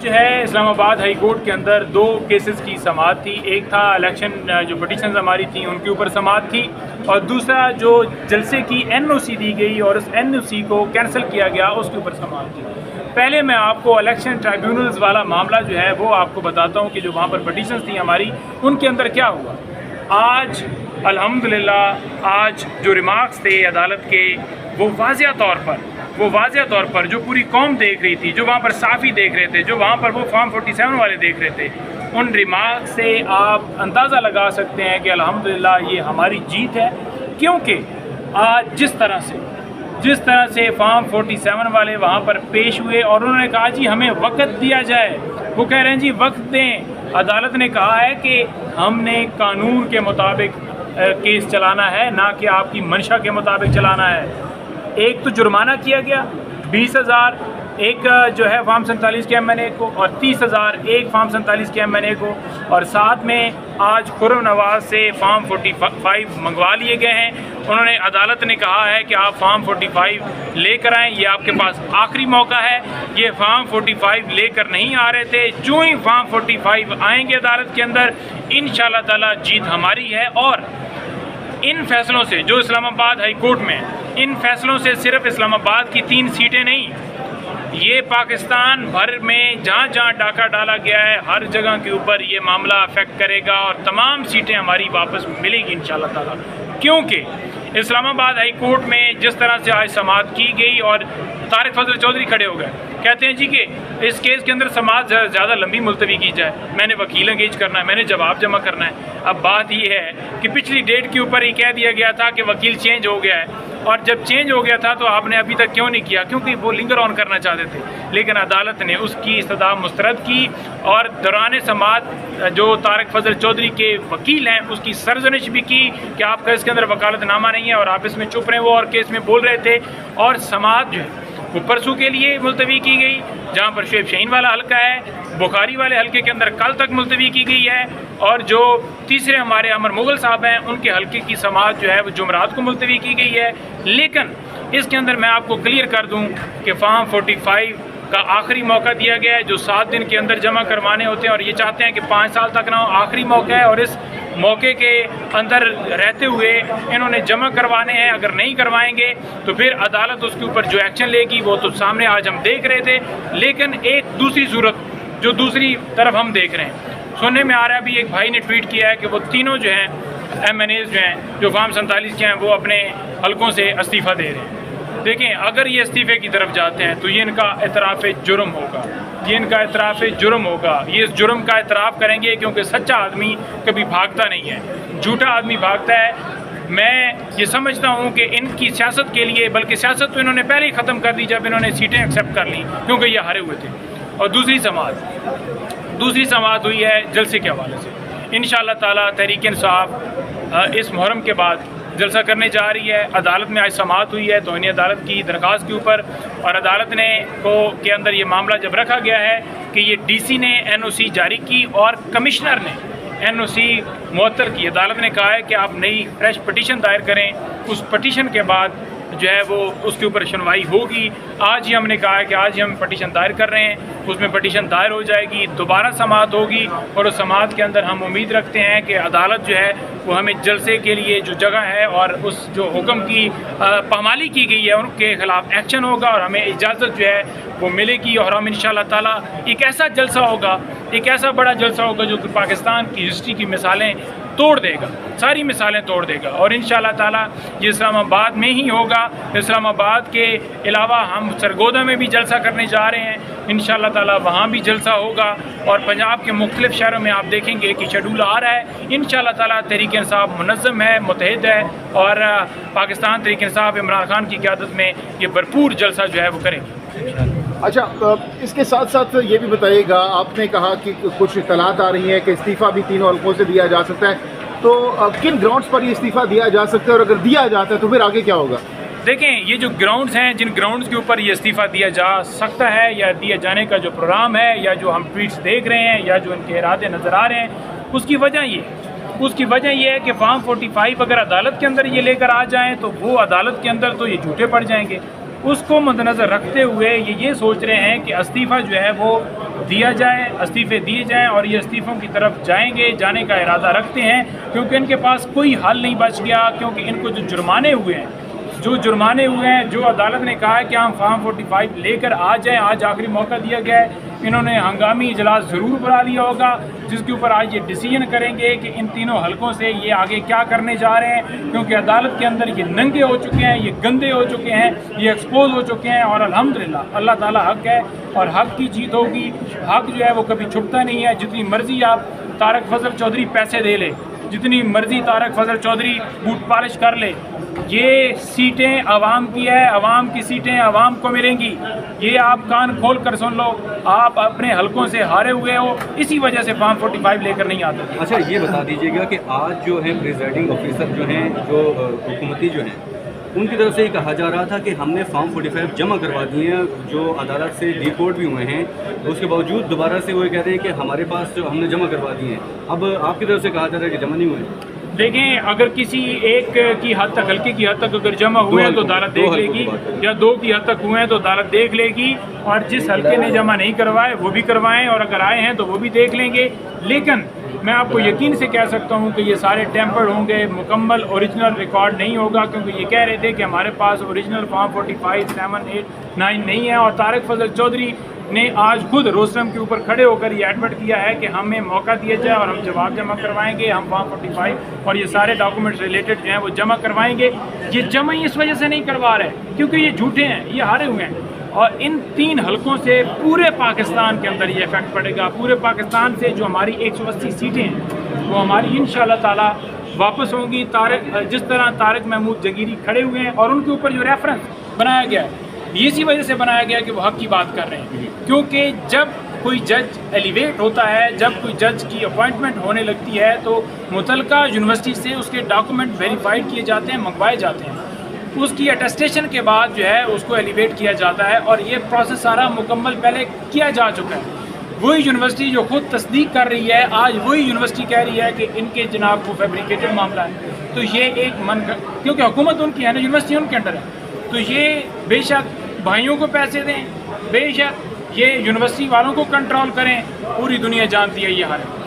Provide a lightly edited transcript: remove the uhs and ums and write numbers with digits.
जो है Islamabad high court के अंदर दो केसेस की समाअत थी। एक था इलेक्शन जो पटिशन हमारी थी उनके ऊपर समाअत थी, और दूसरा जो जलसे की एनओसी दी गई और उस एनओसी को कैंसिल किया गया उसके ऊपर समाअत थी। पहले मैं आपको इलेक्शन ट्राइब्यूनल्स वाला मामला जो है वो आपको बताता हूँ कि जो वहाँ पर पटिशन्स थी हमारी उनके अंदर क्या हुआ। आज अल्हम्दुलिल्लाह आज जो रिमार्क्स थे अदालत के वो वाज़िया तौर पर जो पूरी कौम देख रही थी, जो वहाँ पर साफ़ी देख रहे थे, जो वहाँ पर वो फॉर्म 47 वाले देख रहे थे, उन रिमार्क से आप अंदाज़ा लगा सकते हैं कि अल्हम्दुलिल्लाह ये हमारी जीत है। क्योंकि आज जिस तरह से फॉर्म 47 वाले वहाँ पर पेश हुए और उन्होंने कहा जी हमें वक्त दिया जाए, वो कह रहे हैं जी वक्त दें। अदालत ने कहा है कि हमने कानून के मुताबिक केस चलाना है, ना कि आपकी मंशा के मुताबिक चलाना है। एक तो जुर्माना किया गया 20,000 एक जो है फॉर्म 47 के MNA को, और 30,000 एक फॉर्म 47 के MNA को, और साथ में आज खुर्रम नवाज से फॉर्म 45 मंगवा लिए गए हैं। उन्होंने अदालत ने कहा है कि आप फॉर्म 45 लेकर आएँ, ये आपके पास आखिरी मौका है। ये फॉर्म 45 लेकर नहीं आ रहे थे, जो ही फॉर्म 45 आएंगे अदालत के अंदर इंशाअल्लाह ताला जीत हमारी है। और इन फैसलों से जो इस्लामाबाद हाई कोर्ट में, इन फैसलों से सिर्फ इस्लामाबाद की 3 सीटें नहीं, ये पाकिस्तान भर में जहाँ जहाँ डाका डाला गया है हर जगह के ऊपर ये मामला अफेक्ट करेगा और तमाम सीटें हमारी वापस मिलेगी इंशाअल्लाह ताला। क्योंकि इस्लामाबाद हाई कोर्ट में जिस तरह से आज समाअत की गई और तारिक फजल चौधरी खड़े हो गए, कहते हैं जी कि इस केस के अंदर समाअत ज़्यादा लंबी मुलतवी की जाए, मैंने वकील एंगेज करना है, मैंने जवाब जमा करना है। अब बात ये है कि पिछली डेट के ऊपर ही कह दिया गया था कि वकील चेंज हो गया है, और जब चेंज हो गया था तो आपने अभी तक क्यों नहीं किया? क्योंकि वो लिंगर ऑन करना चाहते थे, लेकिन अदालत ने उसकी इस्तदा मुस्तरद की और दौरान समाअत जो तारिक फजल चौधरी के वकील हैं उसकी सरजनिश भी की कि आपका इसके अंदर वकालतनामा नहीं है और आप इसमें चुप रहे, वो और केस में बोल रहे थे। और समाअत जो है वो परसों के लिए मुलतवी की गई, जहाँ पर शुएब शाहीन वाला हल्का है, बुखारी वाले हल्के के अंदर कल तक मुलतवी की गई है, और जो तीसरे हमारे अमर मुगल साहब हैं उनके हल्के की समाअत जो है वो जुमरात को मुलतवी की गई है। लेकिन इसके अंदर मैं आपको क्लियर कर दूं कि फॉर्म 45 का आखिरी मौका दिया गया है, जो 7 दिन के अंदर जमा करवाने होते हैं, और ये चाहते हैं कि 5 साल तक ना हो, आखिरी मौका है और इस मौके के अंदर रहते हुए इन्होंने जमा करवाने हैं। अगर नहीं करवाएंगे तो फिर अदालत उसके ऊपर जो एक्शन लेगी वो तो सामने आज हम देख रहे थे, लेकिन एक दूसरी सूरत जो दूसरी तरफ हम देख रहे हैं, सुनने में आ रहा है, अभी एक भाई ने ट्वीट किया है कि वो तीनों जो हैं MNAs जो हैं जो फॉर्म 47 के हैं वो अपने हलकों से इस्तीफ़ा दे रहे हैं। देखें, अगर ये इस्तीफ़े की तरफ जाते हैं तो ये इनका एतराफ़ जुर्म होगा, ये इनका एतराफ़ जुर्म होगा, ये इस जुर्म का एतराफ़ करेंगे, क्योंकि सच्चा आदमी कभी भागता नहीं है, झूठा आदमी भागता है। मैं ये समझता हूँ कि इनकी सियासत के लिए, बल्कि सियासत तो इन्होंने पहले ही ख़त्म कर दी जब इन्होंने सीटें एक्सेप्ट कर ली, क्योंकि ये हारे हुए थे। और दूसरी समाअत हुई है जलसे के हवाले से। इंशाअल्लाह ताला तहरीक इंसाफ इस मुहर्रम के बाद जलसा करने जा रही है। अदालत में आज समाअत हुई है तौहीन अदालत की दरख्वास्त के ऊपर, और अदालत ने के अंदर ये मामला जब रखा गया है कि ये DC ने NOC जारी की और कमिश्नर ने NOC मुअत्तल की। अदालत ने कहा है कि आप नई फ्रेश पटिशन दायर करें, उस पटिशन के बाद जो है वो उसके ऊपर सुनवाई होगी। आज ही हमने कहा है कि आज ही हम पटिशन दायर कर रहे हैं, उसमें पटिशन दायर हो जाएगी, दोबारा समाअत होगी, और उस समाअत के अंदर हम उम्मीद रखते हैं कि अदालत जो है वो हमें जलसे के लिए जो जगह है और उस जो हुक्म की पामाली की गई है उनके ख़िलाफ़ एक्शन होगा और हमें इजाज़त जो है वो मिलेगी। और हम इंशाअल्लाह ताला एक ऐसा जलसा होगा, एक ऐसा बड़ा जलसा होगा जो कि पाकिस्तान की हिस्ट्री की मिसालें तोड़ देगा, सारी मिसालें तोड़ देगा। और इंशाअल्लाह ताला ये इस्लामाबाद में ही होगा। इस्लामाबाद के अलावा हम सरगोदा में भी जलसा करने जा रहे हैं, इंशाअल्लाह ताला वहाँ भी जलसा होगा। और पंजाब के मुख्तलिफ शहरों में आप देखेंगे कि शेड्यूल आ रहा है। इंशाअल्लाह ताला तहरीक इंसाफ मुनज़्ज़म है, मुत्तहिद है, और पाकिस्तान तहरीक इंसाफ इमरान खान की क़यादत में ये भरपूर जलसा जो है वो करेंगे। अच्छा, इसके साथ साथ ये भी बताइएगा, आपने कहा कि कुछ इत्तलात आ रही हैं कि इस्तीफ़ा भी तीनों हल्कों से दिया जा सकता है, तो किन ग्राउंड्स पर ये इस्तीफ़ा दिया जा सकता है, और अगर दिया जाता है तो फिर आगे क्या होगा? देखें, ये जो ग्राउंड्स हैं, जिन ग्राउंड्स के ऊपर ये इस्तीफ़ा दिया जा सकता है या दिए जाने का जो प्रोग्राम है या जो हम ट्वीट्स देख रहे हैं या जो इनके इरादे नज़र आ रहे हैं, उसकी वजह ये है कि फॉर्म 45 अगर अदालत के अंदर ये लेकर आ जाएँ तो वो अदालत के अंदर तो ये झूठे पड़ जाएंगे। उसको मद्देनज़र रखते हुए ये सोच रहे हैं कि इस्तीफ़ा जो है वो दिया जाए, इस्तीफ़े दिए जाएं और ये इस्तीफ़ों की तरफ जाएंगे, जाने का इरादा रखते हैं, क्योंकि इनके पास कोई हल नहीं बच गया। क्योंकि इनको जो जुर्माने हुए हैं, जो अदालत ने कहा है कि हम फार्म 45 लेकर आ जाएं, आज आखिरी मौका दिया गया है। इन्होंने हंगामी इजलास ज़रूर बुला लिया होगा, जिसके ऊपर आज ये डिसीजन करेंगे कि इन तीनों हलकों से ये आगे क्या करने जा रहे हैं। क्योंकि अदालत के अंदर ये नंगे हो चुके हैं, ये गंदे हो चुके हैं, ये एक्सपोज हो चुके हैं। और अल्हम्दुलिल्लाह अल्लाह ताला हक है और हक की जीत होगी। हक जो है वो कभी छुपता नहीं है। जितनी मर्जी आप तारक फजल चौधरी पैसे दे ले, जितनी मर्जी तारक फजल चौधरी बूट पॉलिश कर ले, ये सीटें आवाम की है, आवाम की सीटें आवाम को मिलेंगी। ये आप कान खोल कर सुन लो, आप अपने हलकों से हारे हुए हो, इसी वजह से फार्म 45 लेकर नहीं आते। अच्छा, ये बता दीजिएगा कि आज जो है प्रिजाइडिंग ऑफिसर जो हैं, जो हुकूमती जो हैं, उनकी तरफ से ये कहा जा रहा था कि हमने फार्म 45 जमा करवा दिए हैं, जो अदालत से डिपोर्ट भी हुए हैं, तो उसके बावजूद दोबारा से वो कह रहे हैं कि हमारे पास जो हमने जमा करवा दिए हैं। अब आपकी तरफ से कहा जा रहा है कि जमा नहीं हुए। देखें, अगर किसी एक की हद तक, हल्के की हद तक अगर जमा हुए हैं तो अदालत देख लेगी, या 2 की हद तक हुए हैं तो अदालत देख लेगी। और जिस हल्के ने जमा नहीं करवाए वो भी करवाएं, और अगर आए हैं तो वो भी देख लेंगे। लेकिन मैं आपको यकीन से कह सकता हूं कि ये सारे टेम्पर्ड होंगे, मुकम्मल ओरिजिनल रिकॉर्ड नहीं होगा। क्योंकि ये कह रहे थे कि हमारे पास ओरिजिनल फार्म 45, 7, 8, 9 नहीं है। और तारक फजल चौधरी ने आज खुद रोस्टरम के ऊपर खड़े होकर ये एडमिट किया है कि हमें मौका दिया जाए और हम जवाब जमा करवाएंगे, हम फार्म 45 और ये सारे डॉक्यूमेंट्स रिलेटेड जो हैं वो जमा करवाएंगे। ये जमा इस वजह से नहीं करवा रहे क्योंकि ये झूठे हैं, ये हारे हुए हैं। और इन 3 हलकों से पूरे पाकिस्तान के अंदर ये इफेक्ट पड़ेगा। पूरे पाकिस्तान से जो हमारी 180 सीटें हैं वो हमारी इंशाल्लाह ताला वापस होंगी। जिस तरह तारिक महमूद जगीरी खड़े हुए हैं और उनके ऊपर जो रेफरेंस बनाया गया है, इसी वजह से बनाया गया कि वो हक की बात कर रहे हैं। क्योंकि जब कोई जज एलिवेट होता है, जब कोई जज की अपॉइंटमेंट होने लगती है, तो मुतलका यूनिवर्सिटी से उसके डॉक्यूमेंट वेरीफाइड किए जाते हैं, मंगवाए जाते हैं। उसकी अटेस्टेशन के बाद जो है उसको एलिवेट किया जाता है और ये प्रोसेस सारा मुकम्मल पहले किया जा चुका है। वही यूनिवर्सिटी जो खुद तस्दीक कर रही है, आज वही यूनिवर्सिटी कह रही है कि इनके जनाब को फैब्रिकेटेड मामला है। तो ये एक क्योंकि हुकूमत उनकी है ना, यूनिवर्सिटी उनके अंडर है, तो ये बेशक भाइयों को पैसे दें, बेशक ये यूनिवर्सिटी वालों को कंट्रोल करें, पूरी दुनिया जानती है ये हाल है।